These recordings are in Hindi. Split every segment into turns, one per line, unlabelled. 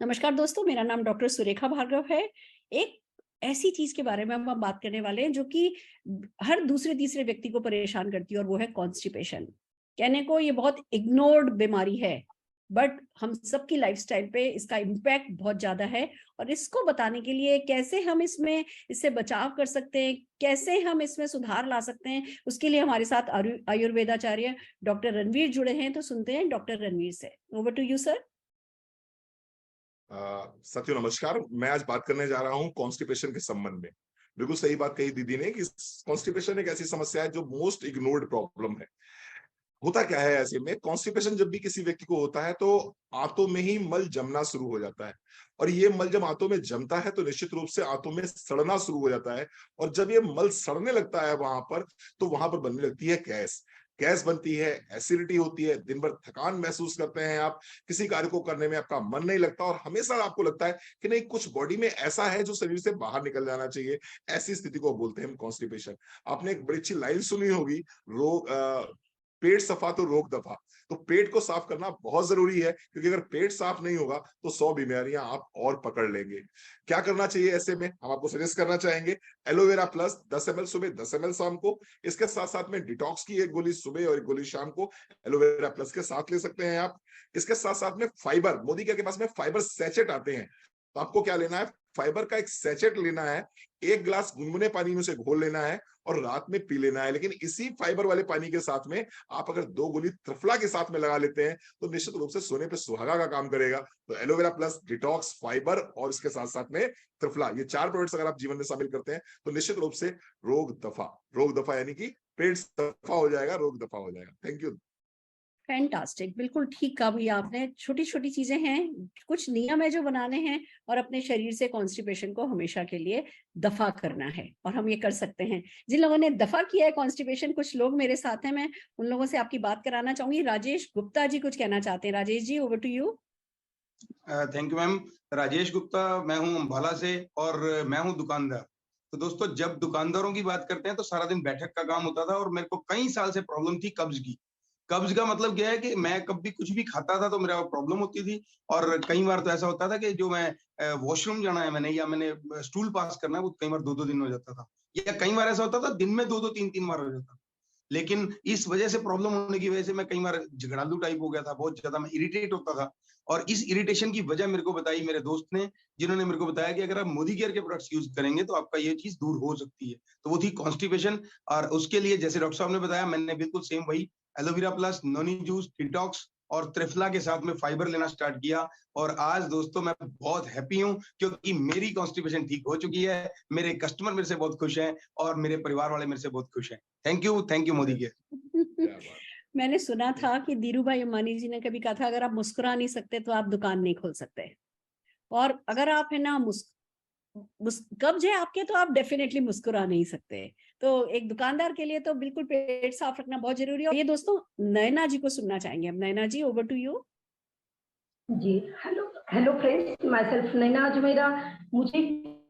नमस्कार दोस्तों, मेरा नाम डॉक्टर सुरेखा भार्गव है। एक ऐसी चीज के बारे में हम बात करने वाले हैं जो कि हर दूसरे तीसरे व्यक्ति को परेशान करती है, और वो है कॉन्स्टिपेशन। कहने को ये बहुत इग्नोर्ड बीमारी है, बट हम सबकी लाइफस्टाइल पे इसका इम्पैक्ट बहुत ज्यादा है। और इसको बताने के लिए कैसे हम इससे बचाव कर सकते हैं, कैसे हम इसमें सुधार ला सकते हैं, उसके लिए हमारे साथ आयुर्वेदाचार्य डॉक्टर रणवीर जुड़े हैं। तो सुनते हैं डॉक्टर रणवीर से। Over to you sir.
सत्यो नमस्कार। मैं आज बात करने जा रहा हूं कॉन्स्टिपेशन के संबंध में। बिल्कुल सही बात कही दीदी ने कि कॉन्स्टिपेशन एक ऐसी समस्या है जो मोस्ट इग्नोर्ड प्रॉब्लम है। होता क्या है, ऐसे में कॉन्स्टिपेशन जब भी किसी व्यक्ति को होता है तो आंतों में ही मल जमना शुरू हो जाता है। और ये मल जब आंतों में जमता है तो निश्चित रूप से आंतों में सड़ना शुरू हो जाता है। और जब ये मल सड़ने लगता है वहां पर, तो वहां पर बनने लगती है गैस। गैस बनती है, एसिडिटी होती है, दिन भर थकान महसूस करते हैं आप, किसी कार्य को करने में आपका मन नहीं लगता और हमेशा आपको लगता है कि नहीं, कुछ बॉडी में ऐसा है जो शरीर से बाहर निकल जाना चाहिए। ऐसी स्थिति को बोलते हैं कॉन्स्टिपेशन। आपने एक बड़ी अच्छी लाइन सुनी होगी, रोग पेट सफा तो रोग दफा। तो पेट को साफ करना बहुत जरूरी है, क्योंकि अगर पेट साफ नहीं होगा तो 100 बीमारियां आप और पकड़ लेंगे। क्या करना चाहिए ऐसे में, हम आपको सजेस्ट करना चाहेंगे एलोवेरा प्लस 10 ml सुबह, 10 ml शाम को। इसके साथ साथ में डिटॉक्स की एक गोली सुबह और एक गोली शाम को एलोवेरा प्लस के साथ ले सकते हैं आप। इसके साथ साथ में फाइबर, मोदी के पास में फाइबर सैचेट आते हैं। तो आपको क्या लेना है, फाइबर का एक सैचेट लेना है, 1 गिलास गुनगुने पानी में उसे घोल लेना है और रात में पी लेना है। लेकिन इसी फाइबर वाले पानी के साथ में आप अगर 2 गोली त्रिफला के साथ में लगा लेते हैं तो निश्चित रूप से सोने पे सुहागा का काम करेगा। तो एलोवेरा प्लस, डिटॉक्स, फाइबर और इसके साथ साथ में त्रिफला, ये 4 प्रोडक्ट्स अगर आप जीवन में शामिल करते हैं तो निश्चित रूप से रोग दफा यानी कि पेट दफा हो जाएगा, रोग दफा हो जाएगा। Thank you.
फैंटास्टिक, बिल्कुल ठीक कहा भैया आपने। छोटी छोटी चीजें हैं, कुछ नियम है जो बनाने हैं, और अपने शरीर से कॉन्स्टिपेशन को हमेशा के लिए दफा करना है, और हम ये कर सकते हैं। जिन लोगों ने दफा किया है कॉन्स्टिपेशन, कुछ लोग मेरे साथ हैं, मैं उन लोगों से आपकी बात कराना चाहूंगी। राजेश गुप्ता जी कुछ कहना चाहते हैं। Rajesh ji, over to you.
Thank you ma'am. Rajesh Gupta मैं हूं अम्बाला से, और मैं हूं दुकानदार। तो दोस्तों, जब दुकानदारों की बात करते हैं तो सारा दिन बैठक का काम होता था, और मेरे को कई साल से प्रॉब्लम थी कब्ज की। कब्ज का मतलब क्या है कि मैं कभी कुछ भी खाता था तो मेरा प्रॉब्लम होती थी। और कई बार तो ऐसा होता था कि जो मैं वॉशरूम जाना है मैंने, या मैंने स्टूल पास करना है, वो कई बार 2-2 दिन हो जाता था। या कई बार ऐसा होता था दिन में 2-2 3-3 बार हो जाता था। लेकिन इस वजह से, प्रॉब्लम होने की वजह से, मैं कई बार झगड़ालू टाइप हो गया था, बहुत ज्यादा मैं इरिटेट होता था। और इस इरिटेशन की वजह मेरे को बताई मेरे दोस्त ने, जिन्होंने मेरे को बताया कि अगर आप मोदी केयर के प्रोडक्ट्स यूज करेंगे तो आपका ये चीज दूर हो सकती है। तो वो थी कॉन्स्टिपेशन। और उसके लिए, जैसे डॉक्टर साहब ने बताया, मैंने बिल्कुल सेम वही aloe vera plus, noni juice, detox और त्रिफला के साथ में फाइबर लेना स्टार्ट किया। और आज दोस्तों मैं बहुत हैप्पी हूँ, क्योंकि मेरी कॉन्स्टिपेशन ठीक हो चुकी है, मेरे कस्टमर मेरे से बहुत खुश हैं, और मेरे परिवार वाले मेरे से बहुत खुश हैं। Thank you Modi care.
मैंने सुना था कि धीरू भाई अंबानी जी ने कभी कहा था, अगर आप मुस्कुरा नहीं सकते तो आप दुकान नहीं खोल सकते। और अगर आप है ना कब्ज है आपके, तो आप डेफिनेटली मुस्कुरा नहीं सकते। तो एक दुकानदार के लिए तो बिल्कुल पेट साफ रखना बहुत जरूरी है। और ये दोस्तों, नयना जी को सुनना चाहेंगे हम। Nayana ji, over to you.
जी, hello hello friends, myself Naina. आज मेरा मुझे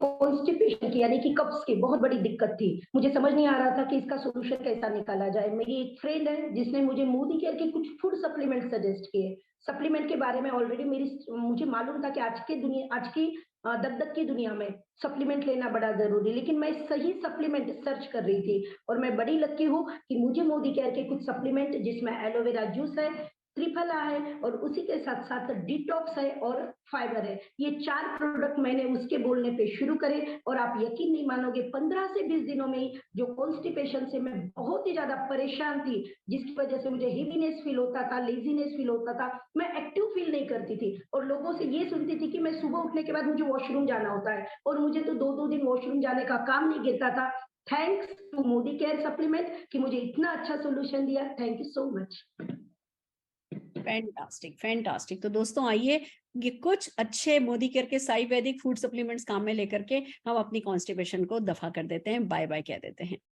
कॉन्स्टिपेशन की यानी कि कब्ज की बहुत बड़ी दिक्कत थी। मुझे समझ नहीं आ रहा था कि इसका सॉल्यूशन कैसा निकाला जाए। मेरी एक फ्रेंड है जिसने मुझे मोदी केयर के कुछ फूड सप्लीमेंट सजेस्ट किए। सप्लीमेंट के बारे में ऑलरेडी मुझे मालूम था कि आज की दग-दग की दुनिया में सप्लीमेंट लेना बड़ा ज़रूरी, लेकिन मैं सही सप्लीमेंट सर्च कर रही थी, और मैं बड़ी लकी हूँ कि मुझे मोदी केयर के कुछ सप्लीमेंट, जिसमें एलोवेरा जूस है, त्रिफला है, और उसी के साथ-साथ डिटॉक्स है और फाइबर है। ये 4 प्रोडक्ट मैंने उसके बोलने पे शुरू करे, और आप यकीन नहीं मानोगे, 15 से 20 दिनों में ही जो कॉन्स्टिपेशन से मैं बहुत ही ज़्यादा परेशान थी, जिसकी वजह से मुझे हेवीनेस फील होता था, लेज़ीनेस फील होता था, मैं एक्टिव फील नहीं करती थी, और लोगों से ये सुनती थी कि मैं सुबह उठने के बाद मुझे वॉशरूम जाना होता है, और मुझे तो 2-2 दिन वॉशरूम जाने का काम नहीं गिरता था। Thanks to Modi care supplement कि मुझे इतना अच्छा सॉल्यूशन दिया। Thank you so much.
Fantastic, fantastic. तो दोस्तों आइए, ये कुछ अच्छे मोदी केयर के आयुर्वेदिक फूड सप्लीमेंट्स काम में लेकर के हम अपनी कॉन्स्टिपेशन को दफा कर देते हैं, बाय बाय कह देते हैं।